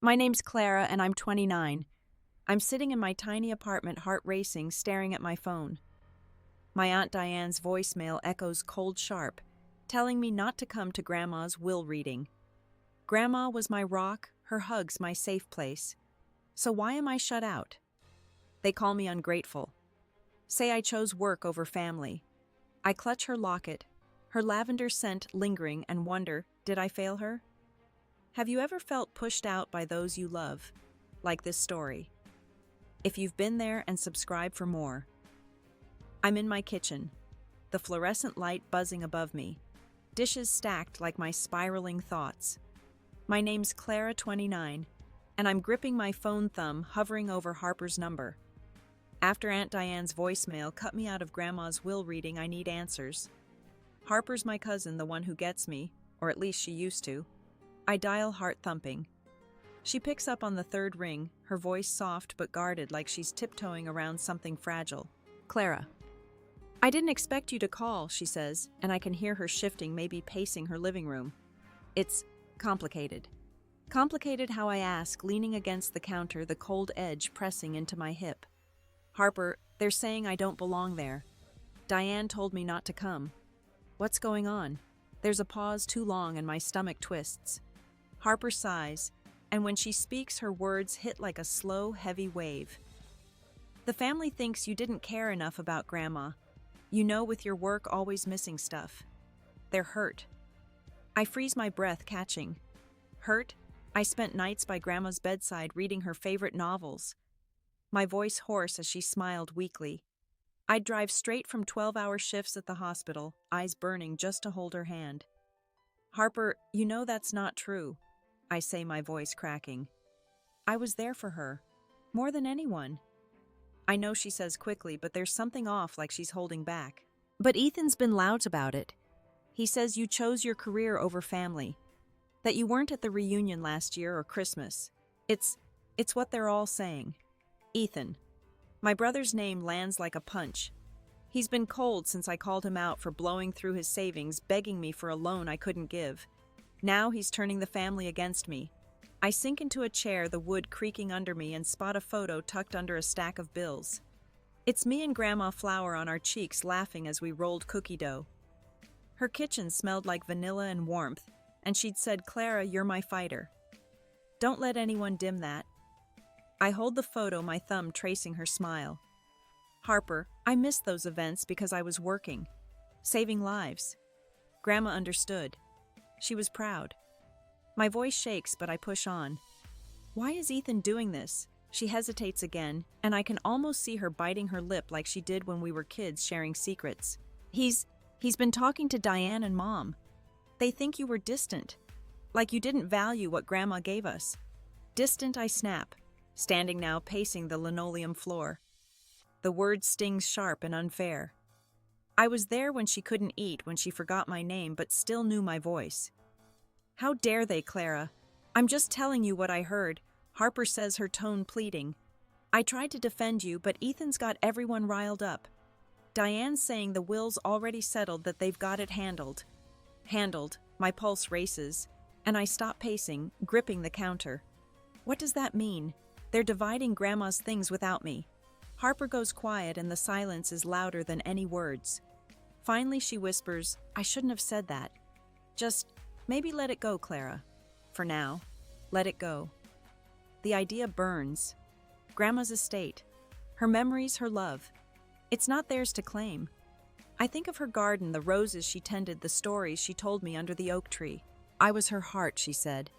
My name's Clara, and I'm 29. I'm sitting in my tiny apartment, heart racing, staring at my phone. My Aunt Diane's voicemail echoes cold sharp, telling me not to come to Grandma's will reading. Grandma was my rock, her hugs my safe place. So why am I shut out? They call me ungrateful. Say I chose work over family. I clutch her locket, her lavender scent lingering, and wonder, did I fail her? Have you ever felt pushed out by those you love? Like this story. If you've been there, and subscribe for more. I'm in my kitchen, the fluorescent light buzzing above me, dishes stacked like my spiraling thoughts. My name's Clara, 29, and I'm gripping my phone thumb, hovering over Harper's number. After Aunt Diane's voicemail cut me out of Grandma's will reading, I need answers. Harper's my cousin, the one who gets me, or at least she used to. I dial, heart thumping. She picks up on the third ring, her voice soft but guarded, like she's tiptoeing around something fragile. Clara. I didn't expect you to call, she says, and I can hear her shifting, maybe pacing her living room. It's complicated. Complicated, how I ask, leaning against the counter, the cold edge pressing into my hip. Harper, they're saying I don't belong there. Diane told me not to come. What's going on? There's a pause too long and my stomach twists. Harper sighs, and when she speaks, her words hit like a slow, heavy wave. The family thinks you didn't care enough about Grandma. You know, with your work always missing stuff. They're hurt. I freeze my breath, catching. Hurt? I spent nights by Grandma's bedside reading her favorite novels. My voice hoarse as she smiled weakly. I'd drive straight from 12-hour shifts at the hospital, eyes burning just to hold her hand. Harper, you know that's not true, I say, my voice cracking. I was there for her. More than anyone. I know, she says quickly, but there's something off, like she's holding back. But Ethan's been loud about it. He says you chose your career over family. That you weren't at the reunion last year or Christmas. It's what they're all saying. Ethan. My brother's name lands like a punch. He's been cold since I called him out for blowing through his savings, begging me for a loan I couldn't give. Now he's turning the family against me. I sink into a chair, the wood creaking under me, and spot a photo tucked under a stack of bills. It's me and Grandma, flour on our cheeks, laughing as we rolled cookie dough. Her kitchen smelled like vanilla and warmth, and she'd said, Clara, you're my fighter. Don't let anyone dim that. I hold the photo, my thumb tracing her smile. Harper, I missed those events because I was working. Saving lives. Grandma understood. She was proud. My voice shakes, but I push on. Why is Ethan doing this? She hesitates again, and I can almost see her biting her lip like she did when we were kids sharing secrets. He's been talking to Diane and Mom. They think you were distant. Like you didn't value what Grandma gave us. Distant, I snap, standing now pacing the linoleum floor. The word stings sharp and unfair. I was there when she couldn't eat, when she forgot my name, but still knew my voice. How dare they, Clara? I'm just telling you what I heard, Harper says, her tone pleading. I tried to defend you, but Ethan's got everyone riled up. Diane's saying the will's already settled, that they've got it handled. Handled, my pulse races, and I stop pacing, gripping the counter. What does that mean? They're dividing Grandma's things without me. Harper goes quiet, and the silence is louder than any words. Finally she whispers, I shouldn't have said that. Just maybe let it go, Clara. For now, let it go. The idea burns. Grandma's estate. Her memories, her love. It's not theirs to claim. I think of her garden, the roses she tended, the stories she told me under the oak tree. I was her heart, she said.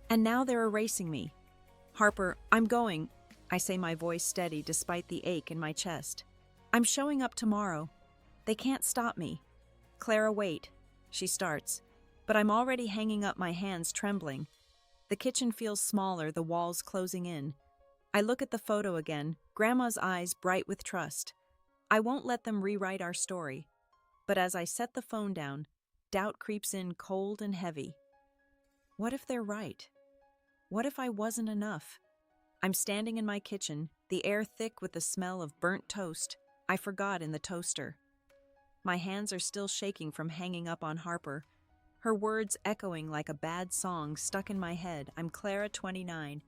And now they're erasing me. Harper, I'm going, I say, my voice steady despite the ache in my chest. I'm showing up tomorrow. They can't stop me. Clara, wait. She starts. But I'm already hanging up, my hands trembling. The kitchen feels smaller, the walls closing in. I look at the photo again, Grandma's eyes bright with trust. I won't let them rewrite our story. But as I set the phone down, doubt creeps in, cold and heavy. What if they're right? What if I wasn't enough? I'm standing in my kitchen, the air thick with the smell of burnt toast I forgot in the toaster. My hands are still shaking from hanging up on Harper, her words echoing like a bad song stuck in my head. I'm Clara, 29,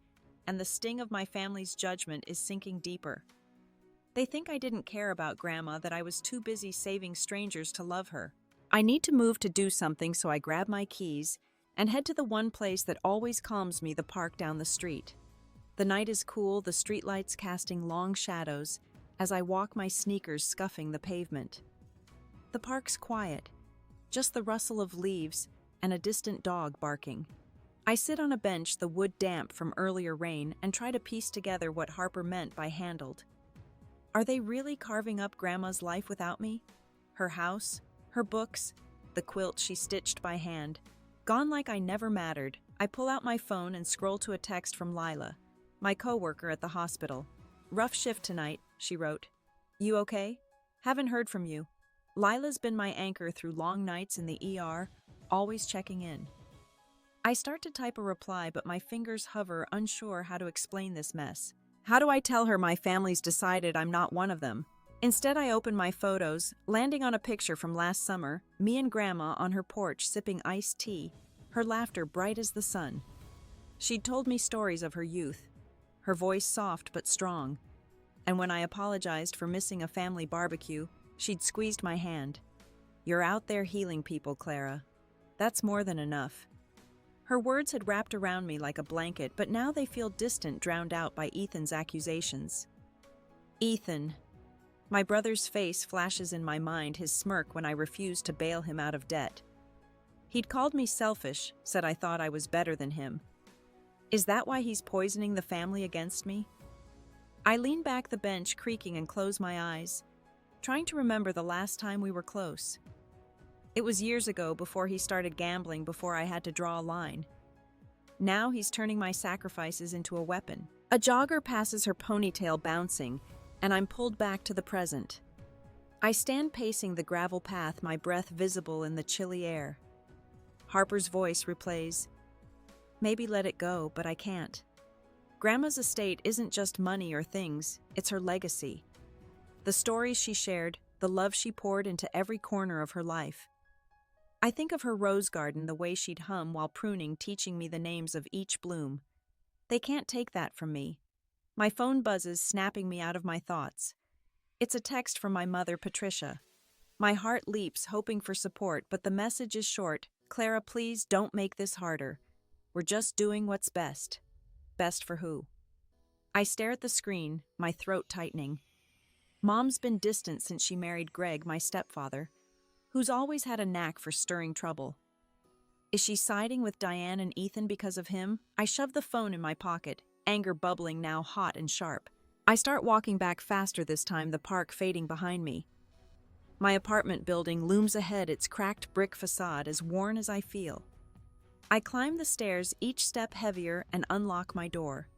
and the sting of my family's judgment is sinking deeper. They think I didn't care about Grandma, that I was too busy saving strangers to love her. I need to move to do something, so I grab my keys and head to the one place that always calms me, the park down the street. The night is cool, the streetlights casting long shadows as I walk, my sneakers scuffing the pavement. The park's quiet, just the rustle of leaves and a distant dog barking. I sit on a bench, the wood damp from earlier rain, and try to piece together what Harper meant by handled. Are they really carving up Grandma's life without me? Her house, her books, the quilt she stitched by hand, gone like I never mattered. I pull out my phone and scroll to a text from Lila, my coworker at the hospital. "Rough shift tonight," she wrote. "You okay? Haven't heard from you." Lila's been my anchor through long nights in the ER, always checking in. I start to type a reply, but my fingers hover, unsure how to explain this mess. How do I tell her my family's decided I'm not one of them? Instead, I open my photos, landing on a picture from last summer, me and Grandma on her porch sipping iced tea, her laughter bright as the sun. She'd told me stories of her youth, her voice soft but strong, and when I apologized for missing a family barbecue, she'd squeezed my hand. "You're out there healing people, Clara. That's more than enough." Her words had wrapped around me like a blanket, but now they feel distant, drowned out by Ethan's accusations. Ethan. My brother's face flashes in my mind, his smirk when I refused to bail him out of debt. He'd called me selfish, said I thought I was better than him. Is that why he's poisoning the family against me? I lean back the bench, creaking, and close my eyes, trying to remember the last time we were close. It was years ago, before he started gambling, before I had to draw a line. Now he's turning my sacrifices into a weapon. A jogger passes, her ponytail bouncing, and I'm pulled back to the present. I stand pacing the gravel path, my breath visible in the chilly air. Harper's voice replays, "Maybe let it go, but I can't." Grandma's estate isn't just money or things, it's her legacy. The stories she shared, the love she poured into every corner of her life. I think of her rose garden, the way she'd hum while pruning, teaching me the names of each bloom. They can't take that from me. My phone buzzes, snapping me out of my thoughts. It's a text from my mother, Patricia. My heart leaps, hoping for support, but the message is short. "Clara, please don't make this harder. We're just doing what's best." Best for who? I stare at the screen, my throat tightening. Mom's been distant since she married Greg, my stepfather, who's always had a knack for stirring trouble. Is she siding with Diane and Ethan because of him? I shove the phone in my pocket, anger bubbling, now hot and sharp. I start walking back faster this time, the park fading behind me. My apartment building looms ahead, its cracked brick facade as worn as I feel. I climb the stairs, each step heavier, and unlock my door.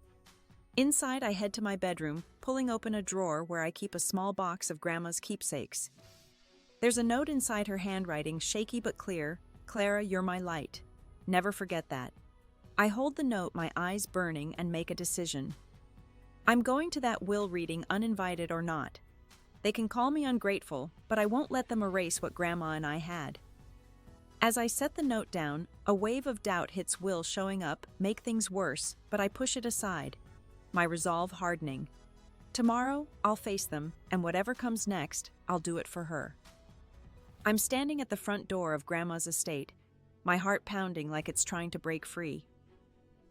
Inside, I head to my bedroom, pulling open a drawer where I keep a small box of Grandma's keepsakes. There's a note inside, her handwriting, shaky but clear. "Clara, you're my light. Never forget that." I hold the note, my eyes burning, and make a decision. I'm going to that will reading, uninvited or not. They can call me ungrateful, but I won't let them erase what Grandma and I had. As I set the note down, a wave of doubt hits, Will showing up make things worse, but I push it aside, my resolve hardening. Tomorrow, I'll face them, and whatever comes next, I'll do it for her. I'm standing at the front door of Grandma's estate, my heart pounding like it's trying to break free.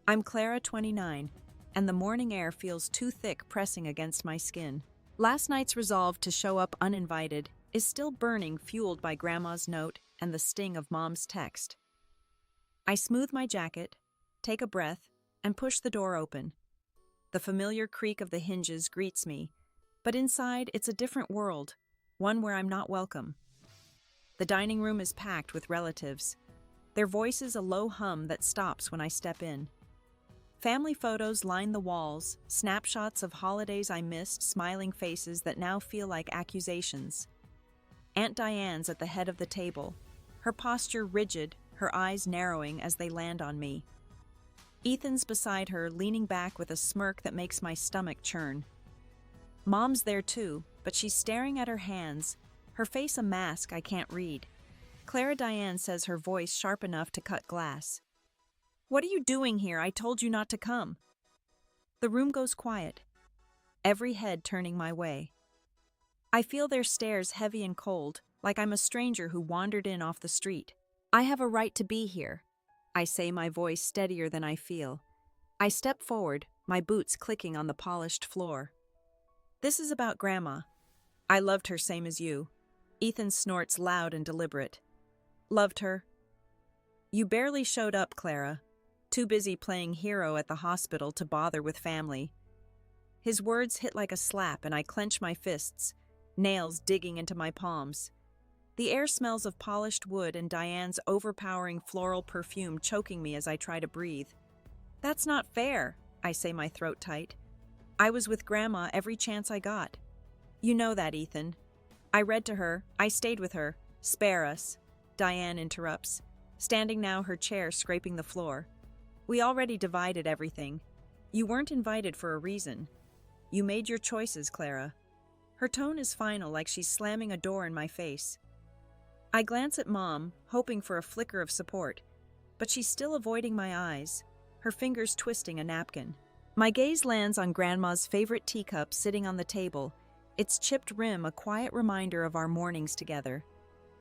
I'm Clara, 29, and the morning air feels too thick, pressing against my skin. Last night's resolve to show up uninvited is still burning, fueled by Grandma's note and the sting of Mom's text. I smooth my jacket, take a breath, and push the door open. The familiar creak of the hinges greets me, but inside it's a different world, one where I'm not welcome. The dining room is packed with relatives, their voices a low hum that stops when I step in. Family photos line the walls, snapshots of holidays I missed, smiling faces that now feel like accusations. Aunt Diane's at the head of the table, her posture rigid, her eyes narrowing as they land on me. Ethan's beside her, leaning back with a smirk that makes my stomach churn. Mom's there too, but she's staring at her hands, her face a mask I can't read. Clara Diane says, her voice sharp enough to cut glass. "What are you doing here? I told you not to come." The room goes quiet, every head turning my way. I feel their stares heavy and cold, like I'm a stranger who wandered in off the street. "I have a right to be here," I say, my voice steadier than I feel. I step forward, my boots clicking on the polished floor. "This is about Grandma. I loved her same as you." Ethan snorts loud and deliberate. "Loved her? You barely showed up, Clara. Too busy playing hero at the hospital to bother with family." His words hit like a slap, and I clench my fists, nails digging into my palms. The air smells of polished wood and Diane's overpowering floral perfume choking me as I try to breathe. "That's not fair," I say, my throat tight. "I was with Grandma every chance I got." "You know that, Ethan. I read to her, I stayed with her." "Spare us," Diane interrupts, standing now, her chair scraping the floor. "We already divided everything. You weren't invited for a reason. You made your choices, Clara." Her tone is final, like she's slamming a door in my face. I glance at Mom, hoping for a flicker of support, but she's still avoiding my eyes, her fingers twisting a napkin. My gaze lands on Grandma's favorite teacup sitting on the table, its chipped rim a quiet reminder of our mornings together.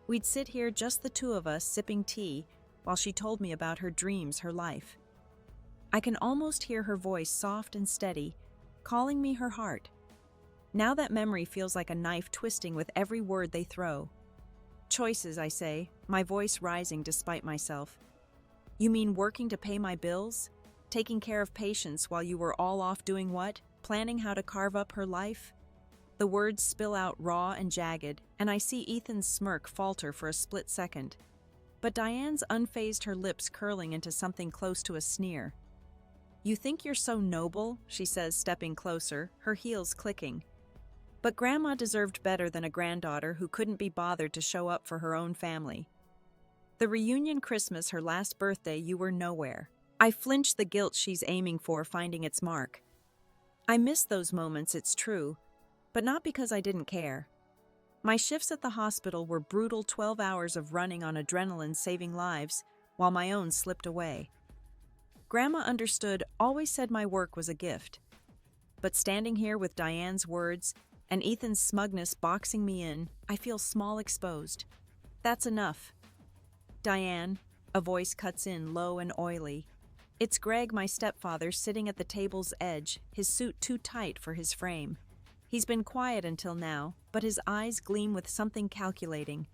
We'd sit here, just the two of us, sipping tea, while she told me about her dreams, her life. I can almost hear her voice, soft and steady, calling me her heart. Now that memory feels like a knife twisting with every word they throw. "Choices," I say, my voice rising despite myself. "You mean working to pay my bills? Taking care of patients while you were all off doing what? Planning how to carve up her life?" The words spill out raw and jagged, and I see Ethan's smirk falter for a split second. But Diane's unfazed, her lips curling into something close to a sneer. "You think you're so noble," she says, stepping closer, her heels clicking. "But Grandma deserved better than a granddaughter who couldn't be bothered to show up for her own family. The reunion Christmas, her last birthday, you were nowhere." I flinch, the guilt she's aiming for finding its mark. I miss those moments, it's true, but not because I didn't care. My shifts at the hospital were brutal, 12 hours of running on adrenaline, saving lives, while my own slipped away. Grandma understood, always said my work was a gift. But standing here with Diane's words and Ethan's smugness boxing me in, I feel small, exposed. "That's enough." "Diane," a voice cuts in, low and oily. It's Greg, my stepfather, sitting at the table's edge, his suit too tight for his frame. He's been quiet until now, but his eyes gleam with something calculating.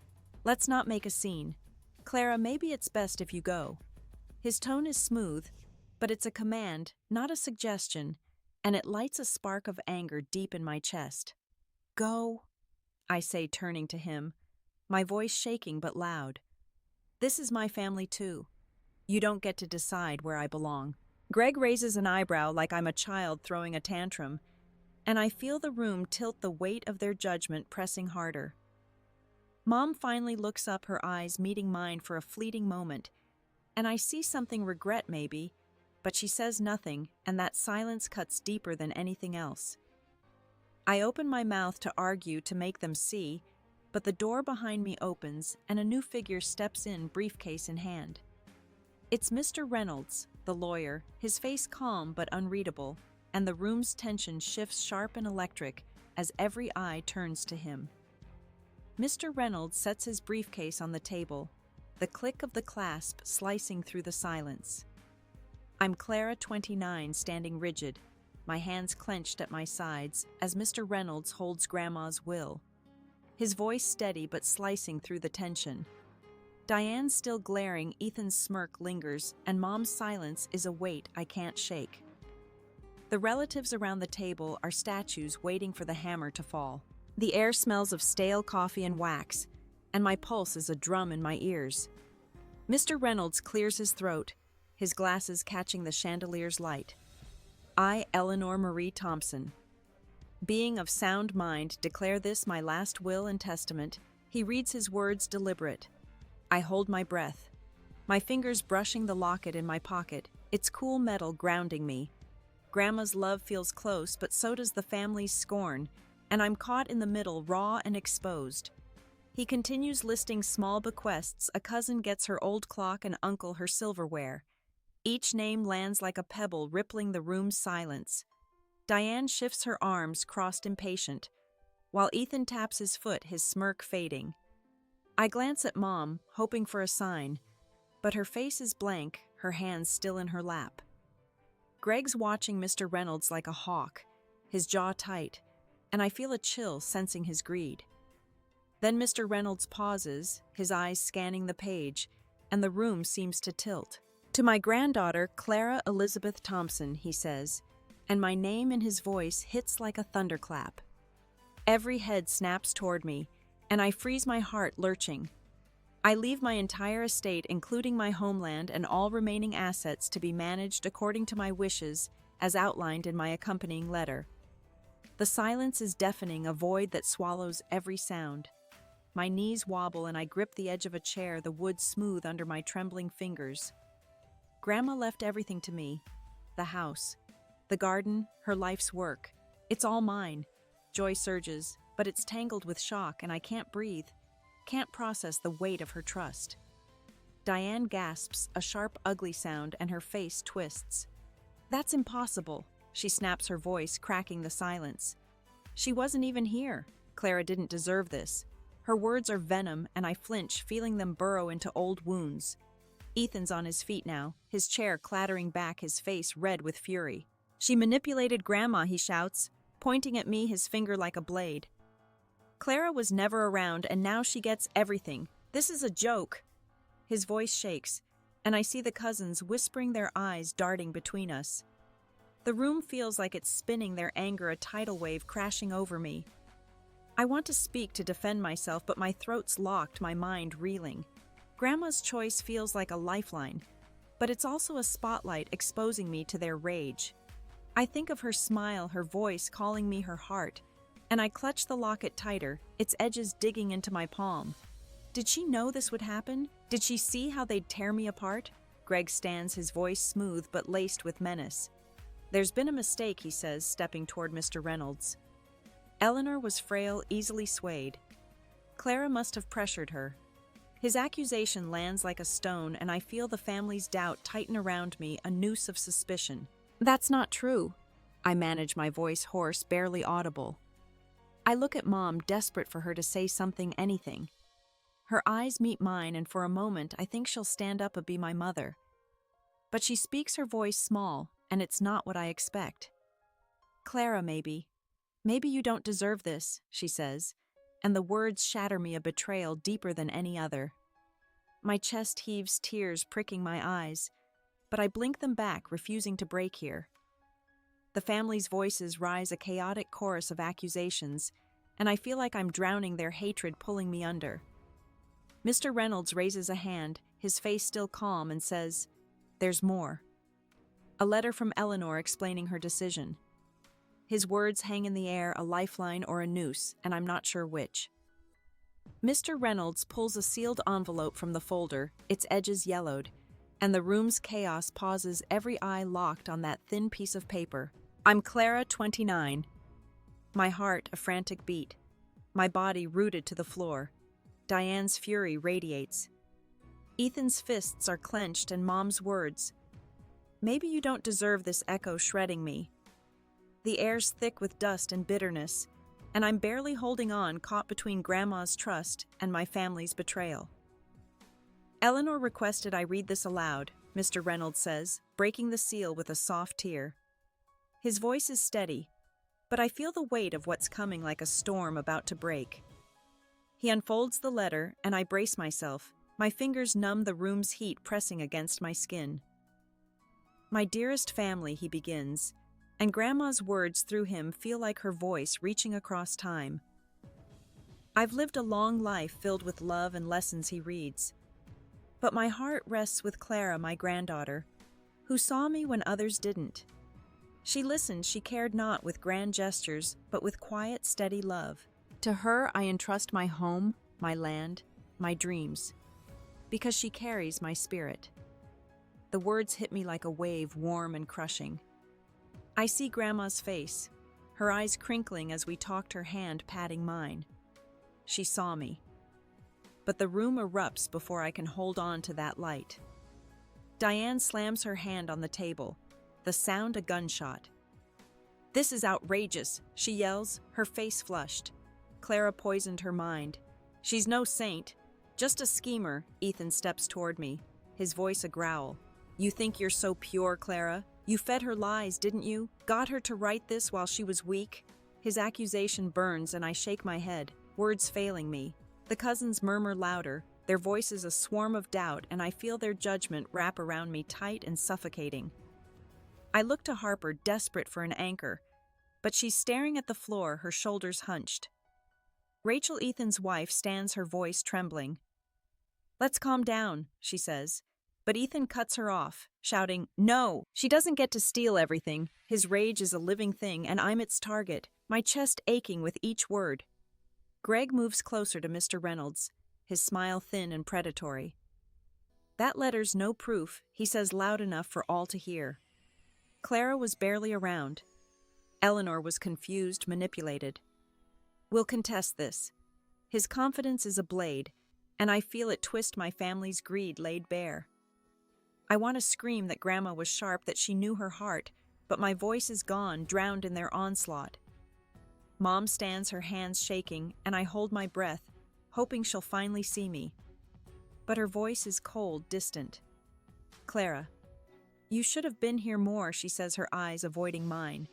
"Let's not make a scene. Clara, maybe it's best if you go." His tone is smooth, but it's a command, not a suggestion, and it lights a spark of anger deep in my chest. "Go," I say, turning to him, my voice shaking but loud. "This is my family too. You don't get to decide where I belong." Greg raises an eyebrow like I'm a child throwing a tantrum, and I feel the room tilt, the weight of their judgment pressing harder. Mom finally looks up, her eyes meeting mine for a fleeting moment, and I see something, regret maybe, but she says nothing, and that silence cuts deeper than anything else. I open my mouth to argue, to make them see, but the door behind me opens and a new figure steps in, briefcase in hand. It's Mr. Reynolds, the lawyer, his face calm but unreadable, and the room's tension shifts sharp and electric as every eye turns to him. Mr. Reynolds sets his briefcase on the table, the click of the clasp slicing through the silence. I'm Clara, 29, standing rigid, my hands clenched at my sides as Mr. Reynolds holds Grandma's will. His voice steady but slicing through the tension. Diane's still glaring, Ethan's smirk lingers, and Mom's silence is a weight I can't shake. The relatives around the table are statues waiting for the hammer to fall. The air smells of stale coffee and wax, and my pulse is a drum in my ears. Mr. Reynolds clears his throat, his glasses catching the chandelier's light. "I, Eleanor Marie Thompson, being of sound mind, declare this my last will and testament." He reads his words deliberate. I hold my breath, my fingers brushing the locket in my pocket, its cool metal grounding me. Grandma's love feels close, but so does the family's scorn, and I'm caught in the middle, raw and exposed. He continues listing small bequests. A cousin gets her old clock and uncle her silverware. Each name lands like a pebble, rippling the room's silence. Diane shifts her arms, crossed impatient, while Ethan taps his foot, his smirk fading. I glance at Mom, hoping for a sign, but her face is blank, her hands still in her lap. Greg's watching Mr. Reynolds like a hawk, his jaw tight, and I feel a chill sensing his greed. Then Mr. Reynolds pauses, his eyes scanning the page, and the room seems to tilt. "To my granddaughter, Clara Elizabeth Thompson," he says, and my name in his voice hits like a thunderclap. Every head snaps toward me, and I freeze, my heart lurching. I leave my entire estate, including my homeland and all remaining assets, to be managed according to my wishes, as outlined in my accompanying letter. The silence is deafening, a void that swallows every sound. My knees wobble and I grip the edge of a chair, the wood smooth under my trembling fingers. Grandma left everything to me. The house, the garden, her life's work. It's all mine. Joy surges, but it's tangled with shock, and I can't breathe, can't process the weight of her trust. Diane gasps, a sharp, ugly sound, and her face twists. "That's impossible," she snaps, her voice cracking the silence. "She wasn't even here. Clara didn't deserve this." Her words are venom, and I flinch, feeling them burrow into old wounds. Ethan's on his feet now, his chair clattering back, his face red with fury. "She manipulated Grandma," he shouts, pointing at me, his finger like a blade. "Clara was never around, and now she gets everything. This is a joke." His voice shakes, and I see the cousins whispering, their eyes darting between us. The room feels like it's spinning, their anger a tidal wave crashing over me. I want to speak, to defend myself, but my throat's locked, my mind reeling. Grandma's choice feels like a lifeline, but it's also a spotlight exposing me to their rage. I think of her smile, her voice calling me her heart, and I clutch the locket tighter, its edges digging into my palm. Did she know this would happen? Did she see how they'd tear me apart? Greg stands, his voice smooth but laced with menace. "There's been a mistake," he says, stepping toward Mr. Reynolds. "Eleanor was frail, easily swayed. Clara must have pressured her." His accusation lands like a stone, and I feel the family's doubt tighten around me, a noose of suspicion. "That's not true." I manage, my voice hoarse, barely audible. I look at Mom, desperate for her to say something, anything. Her eyes meet mine, and for a moment I think she'll stand up and be my mother. But she speaks, her voice small, and it's not what I expect. "Clara, maybe you don't deserve this," she says, and the words shatter me, a betrayal deeper than any other. My chest heaves, tears pricking my eyes, but I blink them back, refusing to break here. The family's voices rise, a chaotic chorus of accusations, and I feel like I'm drowning, their hatred pulling me under. Mr. Reynolds raises a hand, his face still calm, and says, "There's more." A letter from Eleanor explaining her decision. His words hang in the air, a lifeline or a noose, and I'm not sure which. Mr. Reynolds pulls a sealed envelope from the folder, its edges yellowed, and the room's chaos pauses, every eye locked on that thin piece of paper. I'm Clara, 29. My heart a frantic beat, my body rooted to the floor. Diane's fury radiates. Ethan's fists are clenched, and Mom's words, "Maybe you don't deserve this," echo, shredding me. The air's thick with dust and bitterness, and I'm barely holding on, caught between Grandma's trust and my family's betrayal. "Eleanor requested I read this aloud," Mr. Reynolds says, breaking the seal with a soft tear. His voice is steady, but I feel the weight of what's coming, like a storm about to break. He unfolds the letter, and I brace myself, my fingers numb, the room's heat pressing against my skin. "My dearest family," he begins, and Grandma's words through him feel like her voice reaching across time. "I've lived a long life filled with love and lessons," he reads. "But my heart rests with Clara, my granddaughter, who saw me when others didn't. She listened, she cared not with grand gestures, but with quiet, steady love. To her I entrust my home, my land, my dreams, because she carries my spirit." The words hit me like a wave, warm and crushing. I see Grandma's face, her eyes crinkling as we talked, her hand patting mine. She saw me. but the room erupts before I can hold on to that light. Diane slams her hand on the table, the sound a gunshot. "This is outrageous," she yells, her face flushed. "Clara poisoned her mind. She's no saint, just a schemer." Ethan steps toward me, his voice a growl. "You think you're so pure, Clara? You fed her lies, didn't you? Got her to write this while she was weak?" His accusation burns and I shake my head, words failing me. The cousins murmur louder, their voices a swarm of doubt, and I feel their judgment wrap around me tight and suffocating. I look to Harper, desperate for an anchor, but she's staring at the floor, her shoulders hunched. Rachel, Ethan's wife, stands, her voice trembling. "Let's calm down," she says, but Ethan cuts her off, shouting, "No, she doesn't get to steal everything." His rage is a living thing, and I'm its target, my chest aching with each word. Greg moves closer to Mr. Reynolds, his smile thin and predatory. "That letter's no proof," he says loud enough for all to hear. Clara was barely around. Eleanor was confused, manipulated. "We'll contest this." His confidence is a blade, and I feel it twist my family's greed laid bare. I want to scream that Grandma was sharp, that she knew her heart, but my voice is gone, drowned in their onslaught. Mom stands, her hands shaking, and I hold my breath, hoping she'll finally see me. But her voice is cold, distant. "Clara, you should have been here more," she says, her eyes avoiding mine.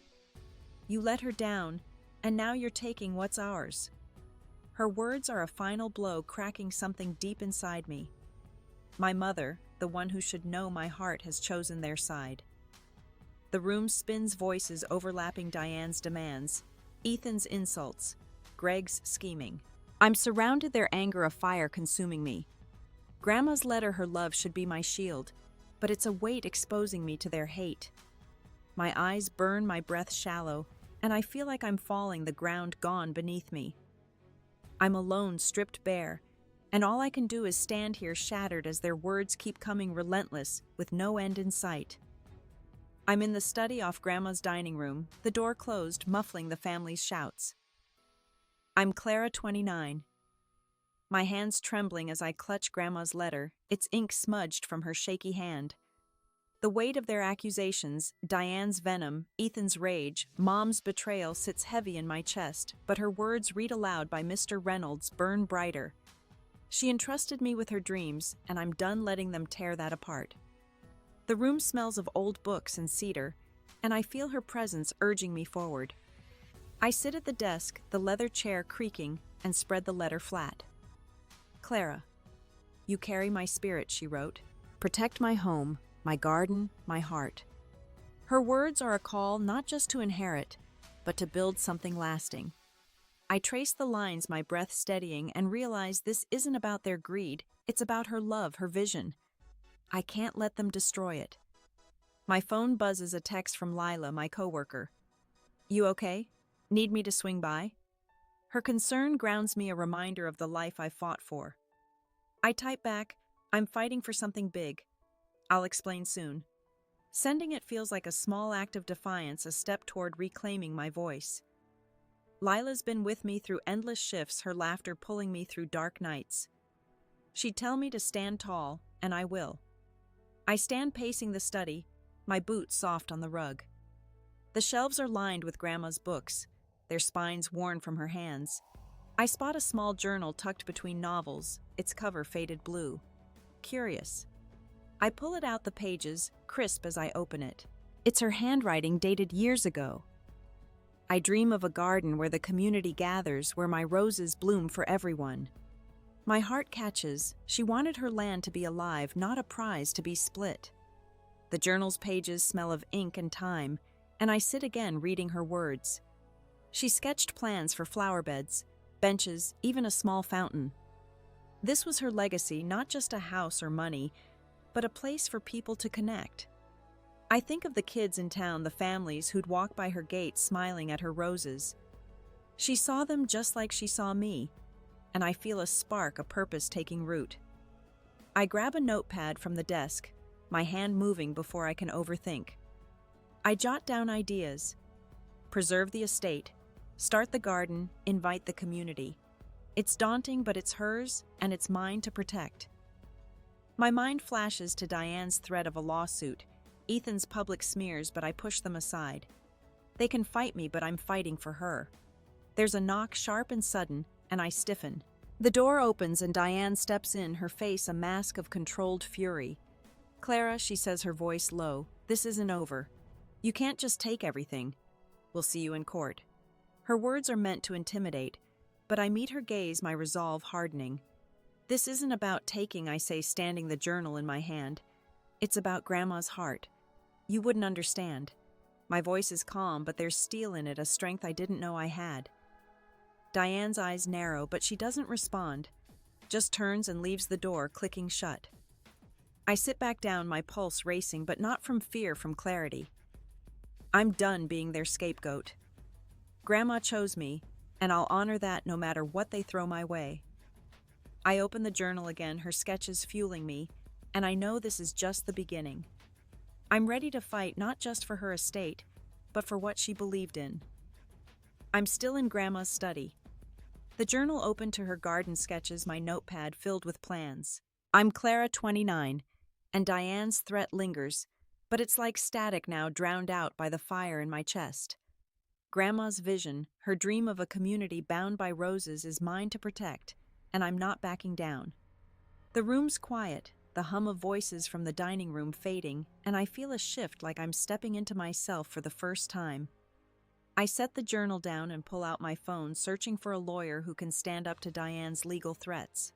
"You let her down, and now you're taking what's ours." Her words are a final blow, cracking something deep inside me. My mother, the one who should know my heart, has chosen their side. The room spins, voices overlapping, Diane's demands, Ethan's insults, Greg's scheming. I'm surrounded, their anger a fire consuming me. Grandma's letter, her love, should be my shield, but it's a weight exposing me to their hate. My eyes burn, my breath shallow, and I feel like I'm falling, the ground gone beneath me. I'm alone, stripped bare, and all I can do is stand here shattered as their words keep coming, relentless, with no end in sight. I'm in the study off Grandma's dining room, the door closed, muffling the family's shouts. I'm Clara, 29. My hands trembling as I clutch Grandma's letter, its ink smudged from her shaky hand. The weight of their accusations, Diane's venom, Ethan's rage, Mom's betrayal sits heavy in my chest, but her words read aloud by Mr. Reynolds burn brighter. She entrusted me with her dreams, and I'm done letting them tear that apart. The room smells of old books and cedar, and I feel her presence urging me forward. I sit at the desk, the leather chair creaking, and spread the letter flat. "Clara, you carry my spirit," she wrote. "Protect my home, my garden, my heart." Her words are a call not just to inherit, but to build something lasting. I trace the lines, my breath steadying, and realize this isn't about their greed, it's about her love, her vision. I can't let them destroy it. My phone buzzes, a text from Lila, my coworker. "You okay? Need me to swing by?" Her concern grounds me, a reminder of the life I fought for. I type back, "I'm fighting for something big. I'll explain soon." Sending it feels like a small act of defiance, a step toward reclaiming my voice. Lila's been with me through endless shifts, her laughter pulling me through dark nights. She'd tell me to stand tall, and I will. I stand pacing the study, my boots soft on the rug. The shelves are lined with Grandma's books, their spines worn from her hands. I spot a small journal tucked between novels, its cover faded blue. Curious. I pull it out, the pages, crisp as I open it. It's her handwriting, dated years ago. I dream of a garden where the community gathers, where my roses bloom for everyone. My heart catches. She wanted her land to be alive, not a prize to be split. The journal's pages smell of ink and time, and I sit again reading her words. She sketched plans for flower beds, benches, even a small fountain. This was her legacy, not just a house or money, but a place for people to connect. I think of the kids in town, the families who'd walk by her gate smiling at her roses. She saw them just like she saw me, and I feel a spark, a purpose taking root. I grab a notepad from the desk, my hand moving before I can overthink. I jot down ideas. Preserve the estate, start the garden, invite the community. It's daunting, but it's hers, and it's mine to protect. My mind flashes to Diane's threat of a lawsuit, Ethan's public smears, but I push them aside. They can fight me, but I'm fighting for her. There's a knock, sharp and sudden, and I stiffen. The door opens and Diane steps in, her face a mask of controlled fury. "Clara," she says, her voice low, "this isn't over. You can't just take everything. We'll see you in court." Her words are meant to intimidate, but I meet her gaze, my resolve hardening. "This isn't about taking," I say, standing the journal in my hand. "It's about Grandma's heart. You wouldn't understand." My voice is calm, but there's steel in it, a strength I didn't know I had. Diane's eyes narrow, but she doesn't respond, just turns and leaves the door, clicking shut. I sit back down, my pulse racing, but not from fear, from clarity. I'm done being their scapegoat. Grandma chose me, and I'll honor that no matter what they throw my way. I open the journal again, her sketches fueling me, and I know this is just the beginning. I'm ready to fight, not just for her estate, but for what she believed in. I'm still in Grandma's study. The journal open to her garden sketches, my notepad filled with plans. I'm Clara, 29, and Diane's threat lingers, but it's like static now, drowned out by the fire in my chest. Grandma's vision, her dream of a community bound by roses, is mine to protect, and I'm not backing down. The room's quiet, the hum of voices from the dining room fading, and I feel a shift, like I'm stepping into myself for the first time. I set the journal down and pull out my phone, searching for a lawyer who can stand up to Diane's legal threats.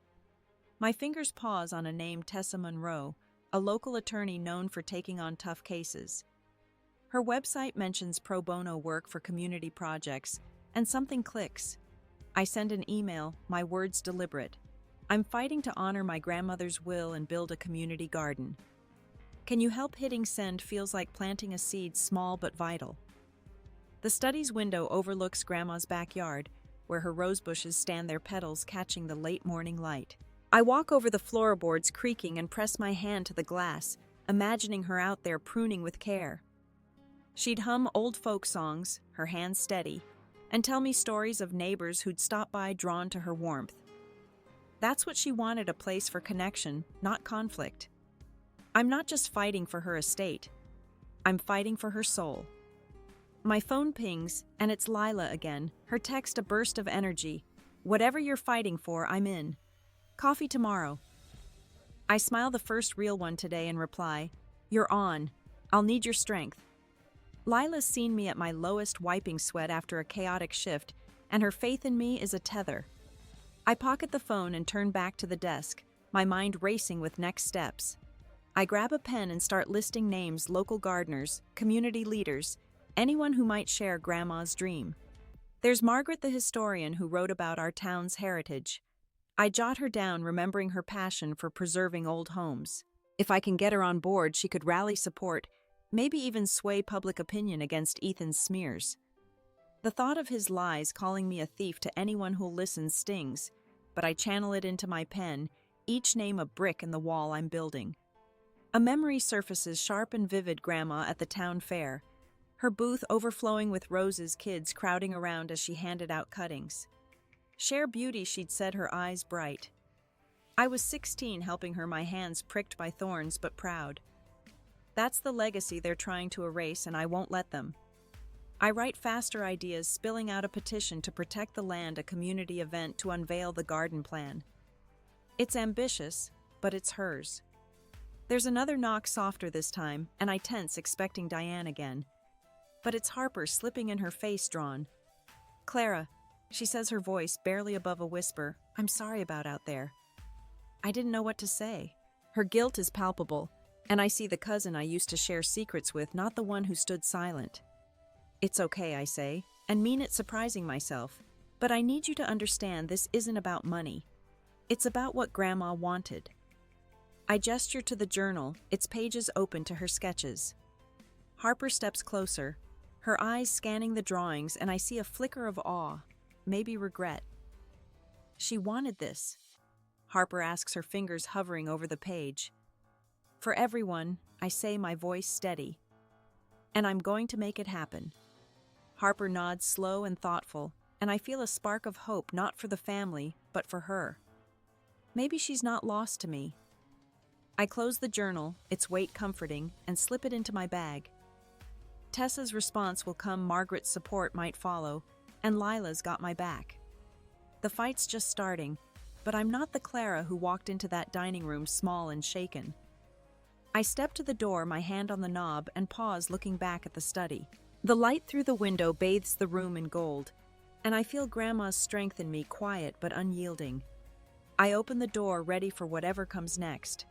My fingers pause on a name, Tessa Monroe, a local attorney known for taking on tough cases. Her website mentions pro bono work for community projects, and something clicks. I send an email, my words deliberate. I'm fighting to honor my grandmother's will and build a community garden. Can you help? Hitting send feels like planting a seed, small but vital. The study's window overlooks Grandma's backyard, where her rose bushes stand, their petals catching the late morning light. I walk over the floorboards creaking and press my hand to the glass, imagining her out there pruning with care. She'd hum old folk songs, her hands steady, and tell me stories of neighbors who'd stop by, drawn to her warmth. That's what she wanted, a place for connection, not conflict. I'm not just fighting for her estate. I'm fighting for her soul. My phone pings, and it's Lila again, her text a burst of energy. "Whatever you're fighting for, I'm in. Coffee tomorrow." I smile, the first real one today, and reply, "You're on. I'll need your strength." Lila's seen me at my lowest, wiping sweat after a chaotic shift, and her faith in me is a tether. I pocket the phone and turn back to the desk, my mind racing with next steps. I grab a pen and start listing names, local gardeners, community leaders, anyone who might share Grandma's dream. There's Margaret the historian, who wrote about our town's heritage. I jot her down, remembering her passion for preserving old homes. If I can get her on board, she could rally support, maybe even sway public opinion against Ethan's smears. The thought of his lies, calling me a thief, to anyone who'll listen stings, but I channel it into my pen, each name a brick in the wall I'm building. A memory surfaces, sharp and vivid, Grandma at the town fair. Her booth overflowing with roses, kids crowding around as she handed out cuttings. "Share beauty," she'd said, her eyes bright. I was 16, helping her, my hands pricked by thorns, but proud. That's the legacy they're trying to erase, and I won't let them. I write faster ideas, spilling out a petition to protect the land, a community event to unveil the garden plan. It's ambitious, but it's hers. There's another knock, softer this time, and I tense, expecting Diane again. But it's Harper, slipping in, her face drawn. "Clara," she says, her voice barely above a whisper, "I'm sorry about out there." I didn't know what to say. Her guilt is palpable, and I see the cousin I used to share secrets with, not the one who stood silent. "It's okay," I say, and mean it, surprising myself. "But I need you to understand, this isn't about money. It's about what Grandma wanted." I gesture to the journal, its pages open to her sketches. Harper steps closer, her eyes scanning the drawings, and I see a flicker of awe, maybe regret. "She wanted this," Harper asks, her fingers hovering over the page. "For everyone," I say, my voice steady. "And I'm going to make it happen." Harper nods, slow and thoughtful, and I feel a spark of hope not for the family, but for her. Maybe she's not lost to me. I close the journal, its weight comforting, and slip it into my bag. Tessa's response will come, Margaret's support might follow, and Lila's got my back. The fight's just starting, but I'm not the Clara who walked into that dining room small and shaken. I step to the door, my hand on the knob, and pause, looking back at the study. The light through the window bathes the room in gold, and I feel Grandma's strength in me, quiet but unyielding. I open the door, ready for whatever comes next.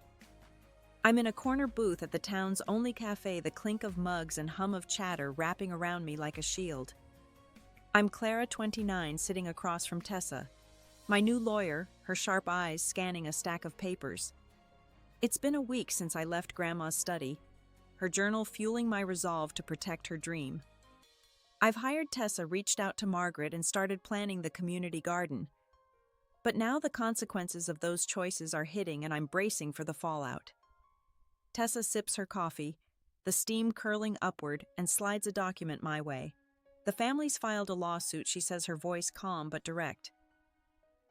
I'm in a corner booth at the town's only cafe, the clink of mugs and hum of chatter wrapping around me like a shield. I'm Clara, 29, sitting across from Tessa, my new lawyer, her sharp eyes scanning a stack of papers. It's been a week since I left Grandma's study, her journal fueling my resolve to protect her dream. I've hired Tessa, reached out to Margaret, and started planning the community garden. But now the consequences of those choices are hitting, and I'm bracing for the fallout. Tessa sips her coffee, the steam curling upward, and slides a document my way. The family's filed a lawsuit, she says, her voice calm but direct.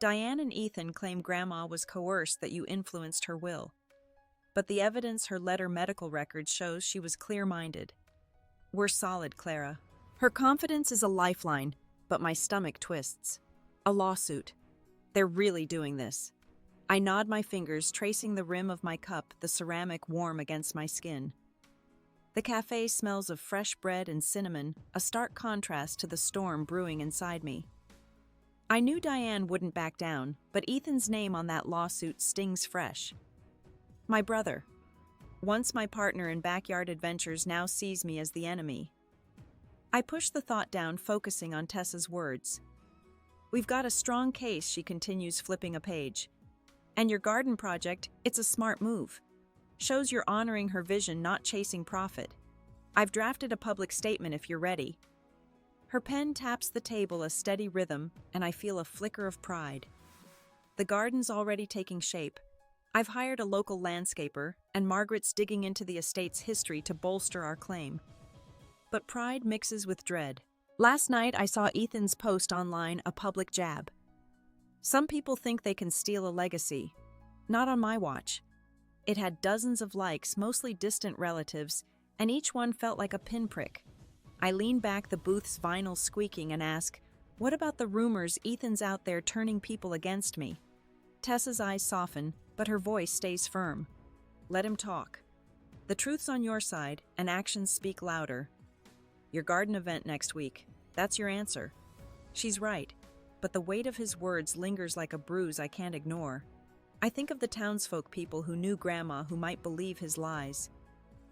Diane and Ethan claim Grandma was coerced, that you influenced her will. But the evidence, her letter, medical records shows she was clear-minded. We're solid, Clara. Her confidence is a lifeline, but my stomach twists. A lawsuit. They're really doing this. I nod my fingers, tracing the rim of my cup, the ceramic warm against my skin. The cafe smells of fresh bread and cinnamon, a stark contrast to the storm brewing inside me. I knew Diane wouldn't back down, but Ethan's name on that lawsuit stings fresh. My brother, once my partner in backyard adventures, now sees me as the enemy. I push the thought down, focusing on Tessa's words. We've got a strong case, she continues, flipping a page. And your garden project, it's a smart move. Shows you're honoring her vision, not chasing profit. I've drafted a public statement if you're ready. Her pen taps the table, a steady rhythm, and I feel a flicker of pride. The garden's already taking shape. I've hired a local landscaper, and Margaret's digging into the estate's history to bolster our claim. But pride mixes with dread. Last night I saw Ethan's post online, a public jab. Some people think they can steal a legacy. Not on my watch. It had dozens of likes, mostly distant relatives, and each one felt like a pinprick. I lean back, the booth's vinyl squeaking, and ask, what about the rumors Ethan's out there turning people against me? Tessa's eyes soften, but her voice stays firm. Let him talk. The truth's on your side, and actions speak louder. Your garden event next week. That's your answer. She's right, but the weight of his words lingers like a bruise I can't ignore. I think of the townsfolk, people who knew Grandma, who might believe his lies.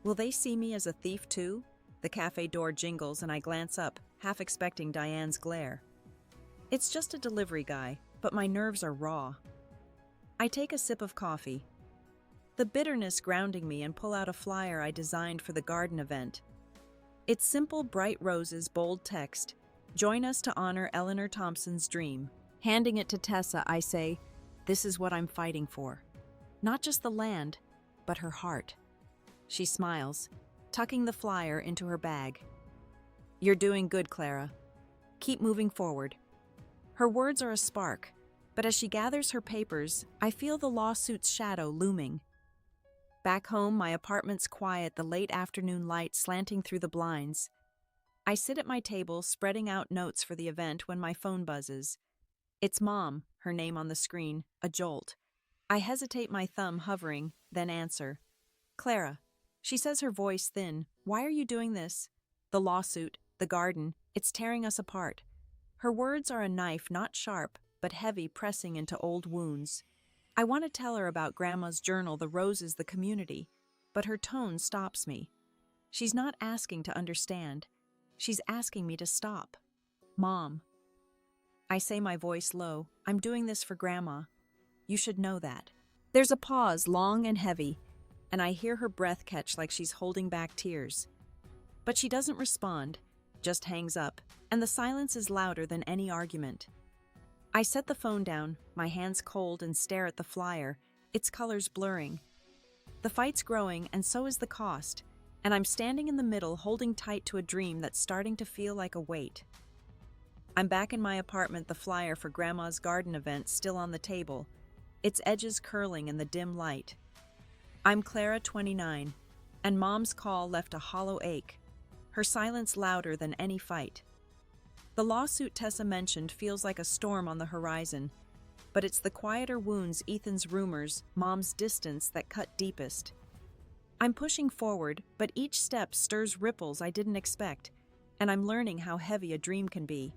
Will they see me as a thief too? The cafe door jingles and I glance up, half expecting Diane's glare. It's just a delivery guy, but my nerves are raw. I take a sip of coffee, the bitterness grounding me, and pull out a flyer I designed for the garden event. It's simple, bright roses, bold text. Join us to honor Eleanor Thompson's dream. Handing it to Tessa, I say, this is what I'm fighting for. Not just the land, but her heart. She smiles, tucking the flyer into her bag. You're doing good, Clara. Keep moving forward. Her words are a spark, but as she gathers her papers, I feel the lawsuit's shadow looming. Back home, my apartment's quiet, the late afternoon light slanting through the blinds. I sit at my table, spreading out notes for the event, when my phone buzzes. It's Mom, her name on the screen, a jolt. I hesitate, my thumb hovering, then answer. Clara. She says, her voice thin. Why are you doing this? The lawsuit, the garden, it's tearing us apart. Her words are a knife, not sharp, but heavy, pressing into old wounds. I want to tell her about Grandma's journal, the roses, the community, but her tone stops me. She's not asking to understand. She's asking me to stop. Mom. I say, my voice low, I'm doing this for Grandma. You should know that. There's a pause, long and heavy, and I hear her breath catch like she's holding back tears. But she doesn't respond, just hangs up, and the silence is louder than any argument. I set the phone down, my hands cold, and stare at the flyer, its colors blurring. The fight's growing, and so is the cost, and I'm standing in the middle, holding tight to a dream that's starting to feel like a weight. I'm back in my apartment, the flyer for Grandma's garden event still on the table, its edges curling in the dim light. I'm Clara, 29, and Mom's call left a hollow ache, her silence louder than any fight. The lawsuit Tessa mentioned feels like a storm on the horizon, but it's the quieter wounds, Ethan's rumors, Mom's distance, that cut deepest. I'm pushing forward, but each step stirs ripples I didn't expect, and I'm learning how heavy a dream can be.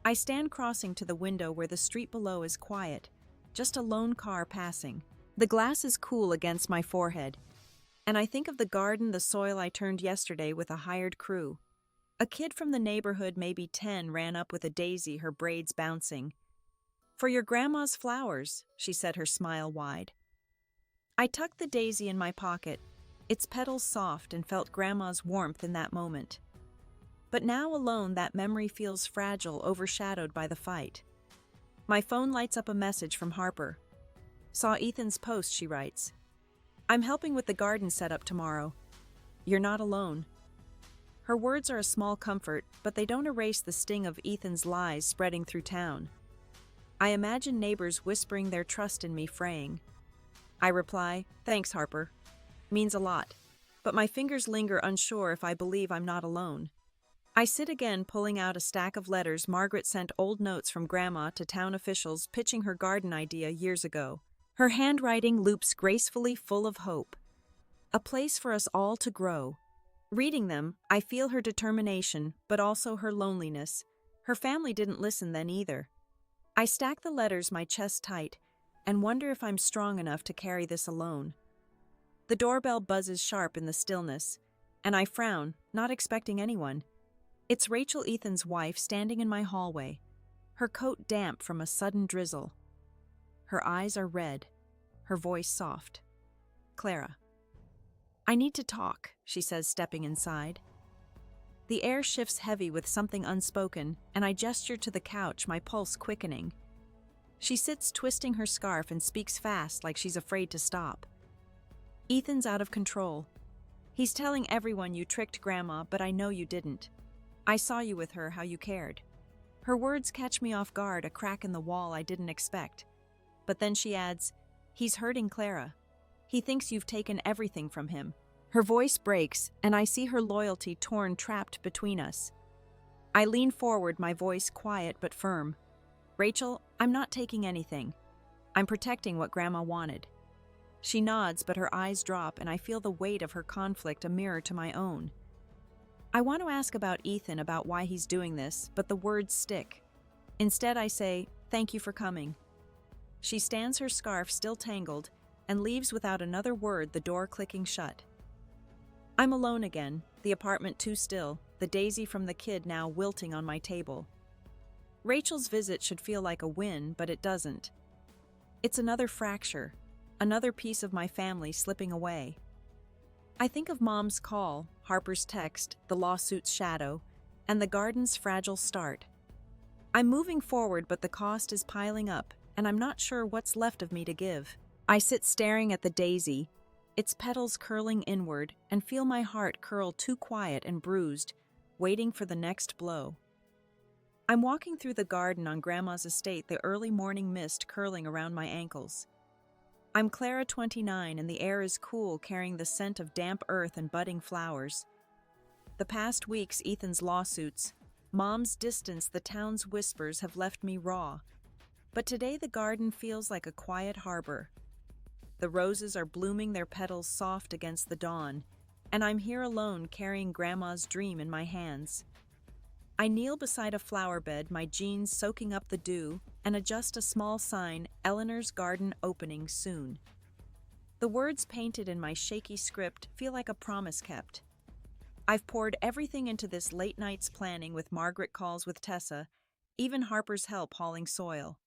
I stand crossing to the window where the street below is quiet, just a lone car passing. The glass is cool against my forehead, and I think of the garden, the soil I turned yesterday with a hired crew. A kid from the neighborhood, maybe 10, ran up with a daisy, her braids bouncing. "For your grandma's flowers," she said, her smile wide. I tucked the daisy in my pocket, its petals soft, and felt Grandma's warmth in that moment. But now alone, that memory feels fragile, overshadowed by the fight. My phone lights up a message from Harper. "Saw Ethan's post," she writes. "I'm helping with the garden setup tomorrow. You're not alone." Her words are a small comfort, but they don't erase the sting of Ethan's lies spreading through town. I imagine neighbors whispering their trust in me, fraying. I reply, "Thanks, Harper. Means a lot." But my fingers linger, unsure if I believe I'm not alone. I sit again, pulling out a stack of letters Margaret sent, old notes from Grandma to town officials pitching her garden idea years ago. Her handwriting loops gracefully, full of hope. A place for us all to grow. Reading them, I feel her determination, but also her loneliness. Her family didn't listen then either. I stack the letters, my chest tight, and wonder if I'm strong enough to carry this alone. The doorbell buzzes sharp in the stillness, and I frown, not expecting anyone. It's Rachel, Ethan's wife, standing in my hallway, her coat damp from a sudden drizzle. Her eyes are red, her voice soft. "Clara." "I need to talk," she says, stepping inside. The air shifts heavy with something unspoken, and I gesture to the couch, my pulse quickening. She sits twisting her scarf and speaks fast, like she's afraid to stop. "Ethan's out of control. He's telling everyone you tricked Grandma, but I know you didn't. I saw you with her, how you cared." Her words catch me off guard, a crack in the wall I didn't expect. But then she adds, "He's hurting Clara. He thinks you've taken everything from him." Her voice breaks, and I see her loyalty torn, trapped between us. I lean forward, my voice quiet but firm. "Rachel, I'm not taking anything. I'm protecting what Grandma wanted." She nods, but her eyes drop, and I feel the weight of her conflict, a mirror to my own. I want to ask about Ethan, about why he's doing this, but the words stick. Instead, I say, "Thank you for coming." She stands, her scarf still tangled, and leaves without another word, the door clicking shut. I'm alone again, the apartment too still, the daisy from the kid now wilting on my table. Rachel's visit should feel like a win, but it doesn't. It's another fracture, another piece of my family slipping away. I think of Mom's call, Harper's text, the lawsuit's shadow, and the garden's fragile start. I'm moving forward, but the cost is piling up, and I'm not sure what's left of me to give. I sit staring at the daisy, its petals curling inward, and feel my heart curl too quiet and bruised, waiting for the next blow. I'm walking through the garden on Grandma's estate, the early morning mist curling around my ankles. I'm Clara, 29, and the air is cool, carrying the scent of damp earth and budding flowers. The past weeks, Ethan's lawsuits, Mom's distance, the town's whispers have left me raw. But today the garden feels like a quiet harbor. The roses are blooming, their petals soft against the dawn, and I'm here alone, carrying Grandma's dream in my hands. I kneel beside a flower bed, my jeans soaking up the dew, and adjust a small sign, "Eleanor's Garden opening soon." The words painted in my shaky script feel like a promise kept. I've poured everything into this late night's planning, with Margaret calls with Tessa, even Harper's help hauling soil.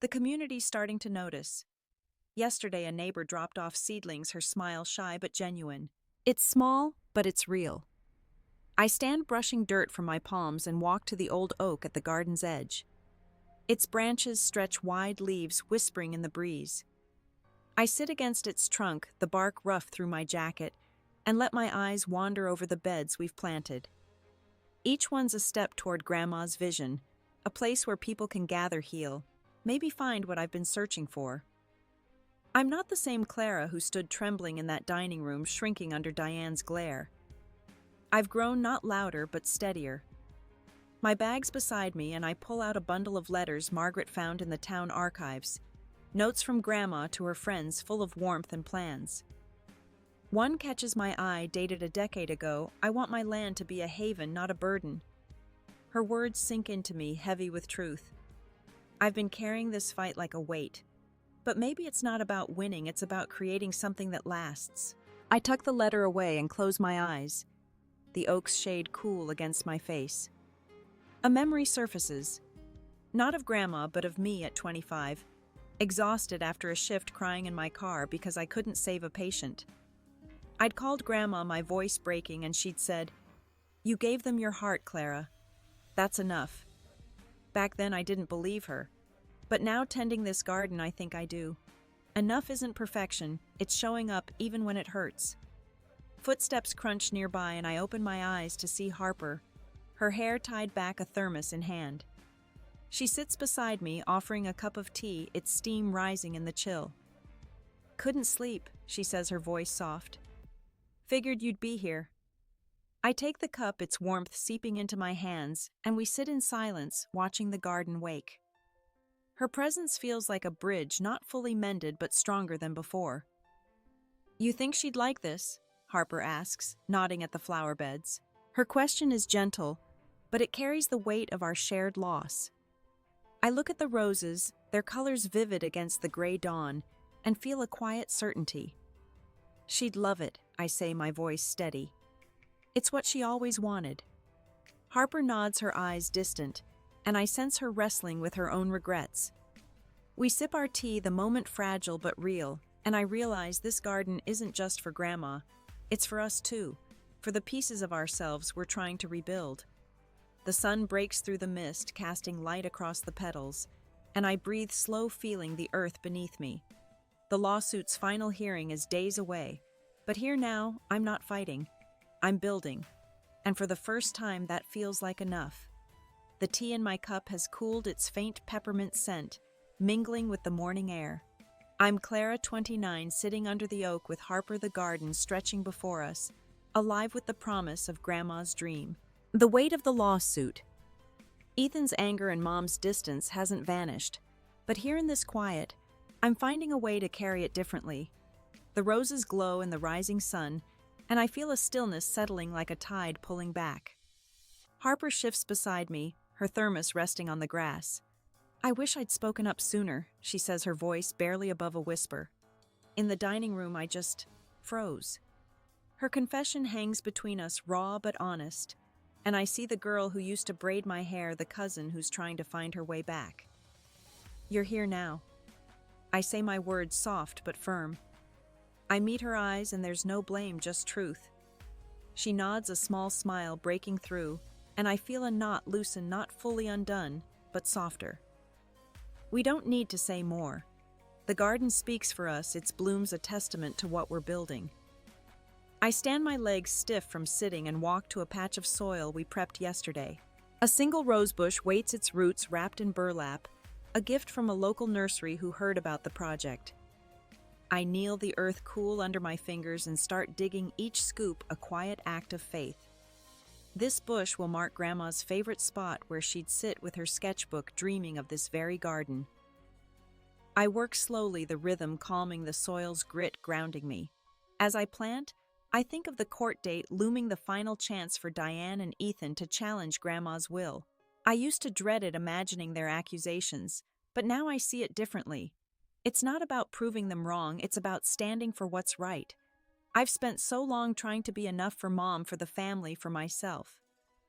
The community's starting to notice. Yesterday a neighbor dropped off seedlings, her smile shy but genuine. It's small, but it's real. I stand brushing dirt from my palms and walk to the old oak at the garden's edge. Its branches stretch wide, leaves whispering in the breeze. I sit against its trunk, the bark rough through my jacket, and let my eyes wander over the beds we've planted. Each one's a step toward Grandma's vision, a place where people can gather, heal, maybe find what I've been searching for. I'm not the same Clara who stood trembling in that dining room, shrinking under Diane's glare. I've grown not louder, but steadier. My bag's beside me, and I pull out a bundle of letters Margaret found in the town archives, notes from Grandma to her friends full of warmth and plans. One catches my eye, dated a decade ago. I want my land to be a haven, not a burden. Her words sink into me, heavy with truth. I've been carrying this fight like a weight. But maybe it's not about winning, it's about creating something that lasts. I tuck the letter away and close my eyes. The oaks shade cool against my face. A memory surfaces. Not of Grandma, but of me at 25, exhausted after a shift crying in my car because I couldn't save a patient. I'd called Grandma, my voice breaking, and she'd said, "You gave them your heart, Clara. That's enough." Back then I didn't believe her. But now, tending this garden, I think I do. Enough isn't perfection, it's showing up even when it hurts. Footsteps crunch nearby, and I open my eyes to see Harper, her hair tied back, a thermos in hand. She sits beside me, offering a cup of tea, its steam rising in the chill. "Couldn't sleep," she says, her voice soft. "Figured you'd be here." I take the cup, its warmth seeping into my hands, and we sit in silence, watching the garden wake. Her presence feels like a bridge, not fully mended but stronger than before. "You think she'd like this?" Harper asks, nodding at the flower beds. Her question is gentle, but it carries the weight of our shared loss. I look at the roses, their colors vivid against the gray dawn, and feel a quiet certainty. "She'd love it," I say, my voice steady. "It's what she always wanted." Harper nods, her eyes distant, and I sense her wrestling with her own regrets. We sip our tea, the moment fragile but real, and I realize this garden isn't just for Grandma, it's for us too, for the pieces of ourselves we're trying to rebuild. The sun breaks through the mist, casting light across the petals, and I breathe slow, feeling the earth beneath me. The lawsuit's final hearing is days away, but here now, I'm not fighting, I'm building, and for the first time that feels like enough. The tea in my cup has cooled, its faint peppermint scent, mingling with the morning air. I'm Clara, 29, sitting under the oak with Harper, the garden stretching before us, alive with the promise of Grandma's dream. The weight of the lawsuit. Ethan's anger and Mom's distance hasn't vanished, but here in this quiet, I'm finding a way to carry it differently. The roses glow in the rising sun, and I feel a stillness settling like a tide pulling back. Harper shifts beside me, her thermos resting on the grass. "I wish I'd spoken up sooner," she says, her voice barely above a whisper. In the dining room, I just froze. Her confession hangs between us, raw but honest, and I see the girl who used to braid my hair, the cousin who's trying to find her way back. "You're here now." I say my words soft but firm. I meet her eyes, and there's no blame, just truth. She nods, a small smile breaking through, and I feel a knot loosen, not fully undone, but softer. We don't need to say more. The garden speaks for us, its blooms a testament to what we're building. I stand, my legs stiff from sitting, and walk to a patch of soil we prepped yesterday. A single rosebush waits, its roots wrapped in burlap, a gift from a local nursery who heard about the project. I kneel, the earth cool under my fingers, and start digging, each scoop a quiet act of faith. This bush will mark Grandma's favorite spot where she'd sit with her sketchbook dreaming of this very garden. I work slowly, the rhythm calming, the soil's grit grounding me. As I plant, I think of the court date looming, the final chance for Diane and Ethan to challenge Grandma's will. I used to dread it, imagining their accusations, but now I see it differently. It's not about proving them wrong, it's about standing for what's right. I've spent so long trying to be enough for Mom, for the family, for myself.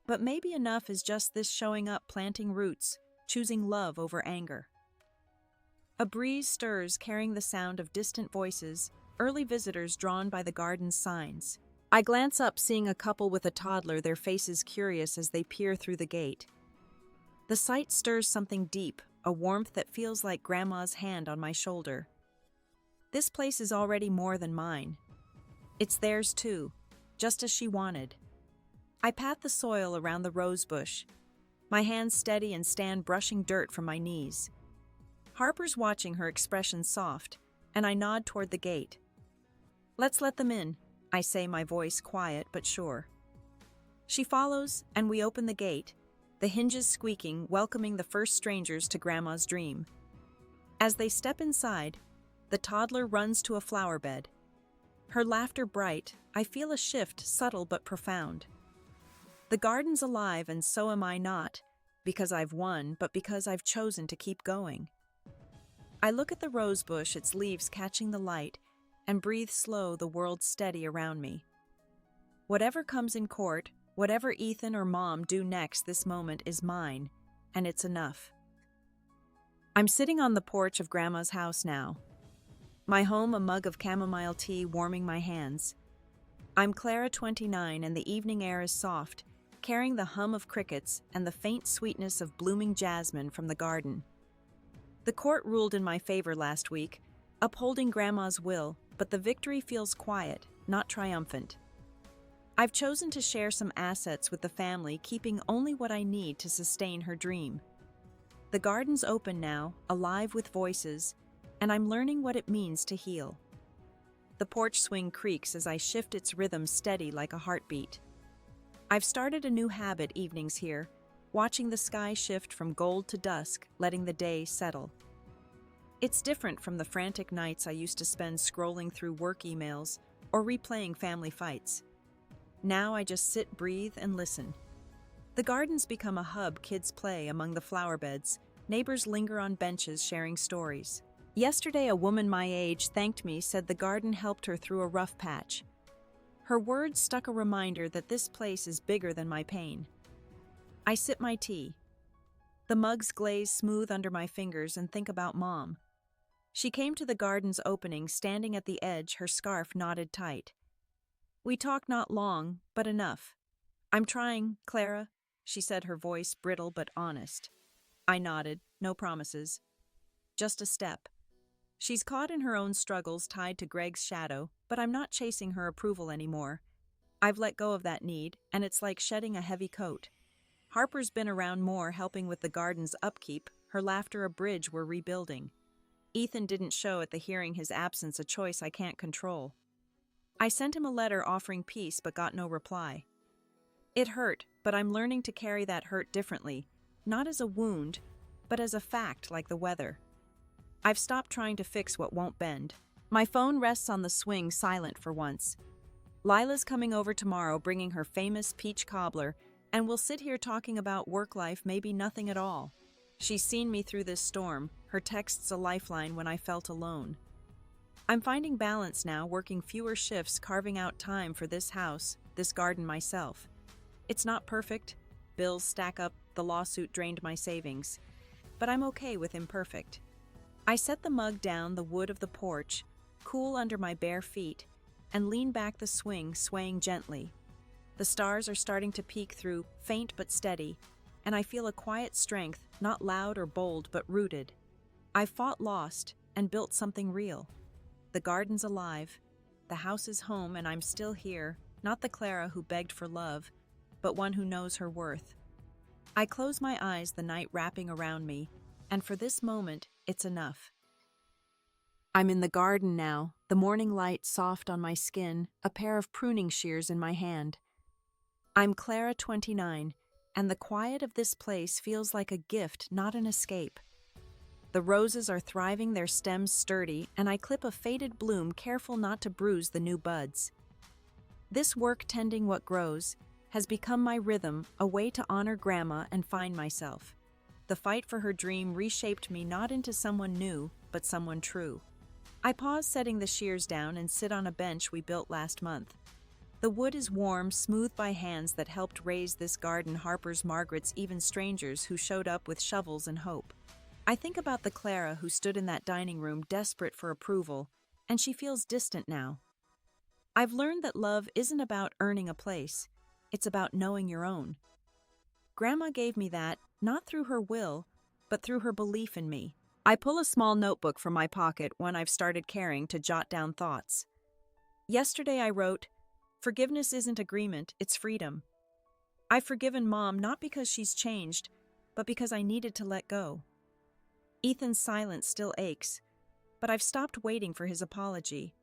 But maybe enough is just this, showing up, planting roots, choosing love over anger. A breeze stirs, carrying the sound of distant voices, early visitors drawn by the garden's signs. I glance up, seeing a couple with a toddler, their faces curious as they peer through the gate. The sight stirs something deep, a warmth that feels like Grandma's hand on my shoulder. This place is already more than mine. It's theirs too, just as she wanted. I pat the soil around the rose bush, my hands steady and stand brushing dirt from my knees. Harper's watching, her expression soft, and I nod toward the gate. "Let's let them in," I say, my voice quiet but sure. She follows, and we open the gate, the hinges squeaking, welcoming the first strangers to Grandma's dream. As they step inside, the toddler runs to a flower bed. Her laughter bright, I feel a shift, subtle but profound. The garden's alive, and so am I, not because I've won, but because I've chosen to keep going. I look at the rose bush, its leaves catching the light, and breathe slow, the world steady around me. Whatever comes in court, whatever Ethan or Mom do next, this moment is mine, and it's enough. I'm sitting on the porch of Grandma's house now. My home, a mug of chamomile tea warming my hands. I'm Clara, 29, and the evening air is soft, carrying the hum of crickets and the faint sweetness of blooming jasmine from the garden. The court ruled in my favor last week, upholding Grandma's will, but the victory feels quiet, not triumphant. I've chosen to share some assets with the family, keeping only what I need to sustain her dream. The garden's open now, alive with voices, and I'm learning what it means to heal. The porch swing creaks as I shift its rhythm, steady like a heartbeat. I've started a new habit evenings here, watching the sky shift from gold to dusk, letting the day settle. It's different from the frantic nights I used to spend scrolling through work emails or replaying family fights. Now I just sit, breathe, and listen. The garden's become a hub. Kids play among the flower beds, neighbors linger on benches sharing stories. Yesterday, a woman my age thanked me, said the garden helped her through a rough patch. Her words stuck, a reminder that this place is bigger than my pain. I sip my tea. The mugs glaze smooth under my fingers and think about Mom. She came to the garden's opening, standing at the edge, her scarf knotted tight. We talked not long, but enough. "I'm trying, Clara," she said, her voice brittle but honest. I nodded, no promises. Just a step. She's caught in her own struggles, tied to Greg's shadow, but I'm not chasing her approval anymore. I've let go of that need, and it's like shedding a heavy coat. Harper's been around more, helping with the garden's upkeep, her laughter a bridge we're rebuilding. Ethan didn't show at the hearing, his absence a choice I can't control. I sent him a letter offering peace but got no reply. It hurt, but I'm learning to carry that hurt differently, not as a wound, but as a fact like the weather. I've stopped trying to fix what won't bend. My phone rests on the swing, silent for once. Lila's coming over tomorrow, bringing her famous peach cobbler, and we'll sit here talking about work life, maybe nothing at all. She's seen me through this storm, her texts a lifeline when I felt alone. I'm finding balance now, working fewer shifts, carving out time for this house, this garden, myself. It's not perfect. Bills stack up, the lawsuit drained my savings. But I'm okay with imperfect. I set the mug down, the wood of the porch, cool under my bare feet, and lean back the swing, swaying gently. The stars are starting to peek through, faint but steady, and I feel a quiet strength, not loud or bold, but rooted. I've fought lost and built something real. The garden's alive, the house is home, and I'm still here, not the Clara who begged for love, but one who knows her worth. I close my eyes, the night wrapping around me, and for this moment, it's enough. I'm in the garden now, the morning light soft on my skin, a pair of pruning shears in my hand. I'm Clara, 29, and the quiet of this place feels like a gift, not an escape. The roses are thriving, their stems sturdy, and I clip a faded bloom, careful not to bruise the new buds. This work, tending what grows, has become my rhythm, a way to honor Grandma and find myself. The fight for her dream reshaped me, not into someone new, but someone true. I pause, setting the shears down, and sit on a bench we built last month. The wood is warm, smooth by hands that helped raise this garden, Harper's, Margaret's, even strangers who showed up with shovels and hope. I think about the Clara who stood in that dining room, desperate for approval, and she feels distant now. I've learned that love isn't about earning a place, it's about knowing your own. Grandma gave me that, not through her will, but through her belief in me. I pull a small notebook from my pocket, one I've started carrying, to jot down thoughts. Yesterday I wrote, "Forgiveness isn't agreement, it's freedom." I've forgiven Mom not because she's changed, but because I needed to let go. Ethan's silence still aches, but I've stopped waiting for his apology.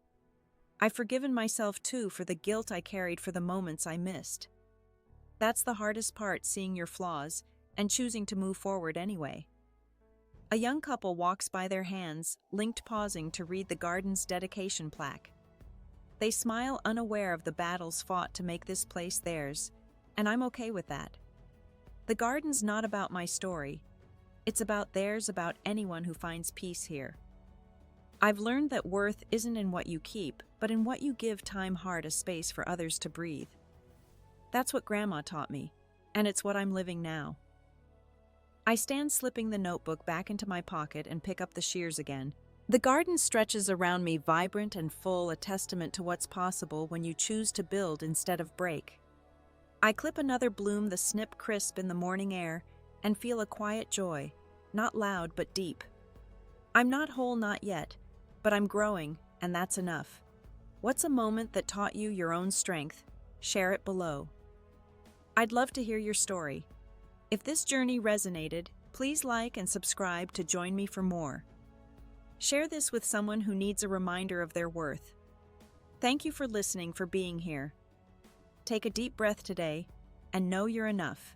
I've forgiven myself too for the guilt I carried for the moments I missed. That's the hardest part, seeing your flaws and choosing to move forward anyway. A young couple walks by, their hands linked, pausing to read the garden's dedication plaque. They smile, unaware of the battles fought to make this place theirs, and I'm okay with that. The garden's not about my story. It's about theirs, about anyone who finds peace here. I've learned that worth isn't in what you keep, but in what you give time, heart, a space for others to breathe. That's what Grandma taught me, and it's what I'm living now. I stand, slipping the notebook back into my pocket, and pick up the shears again. The garden stretches around me, vibrant and full, a testament to what's possible when you choose to build instead of break. I clip another bloom, the snip crisp in the morning air, and feel a quiet joy, not loud but deep. I'm not whole, not yet, but I'm growing, and that's enough. What's a moment that taught you your own strength? Share it below. I'd love to hear your story. If this journey resonated, please like and subscribe to join me for more. Share this with someone who needs a reminder of their worth. Thank you for listening, for being here. Take a deep breath today, and know you're enough.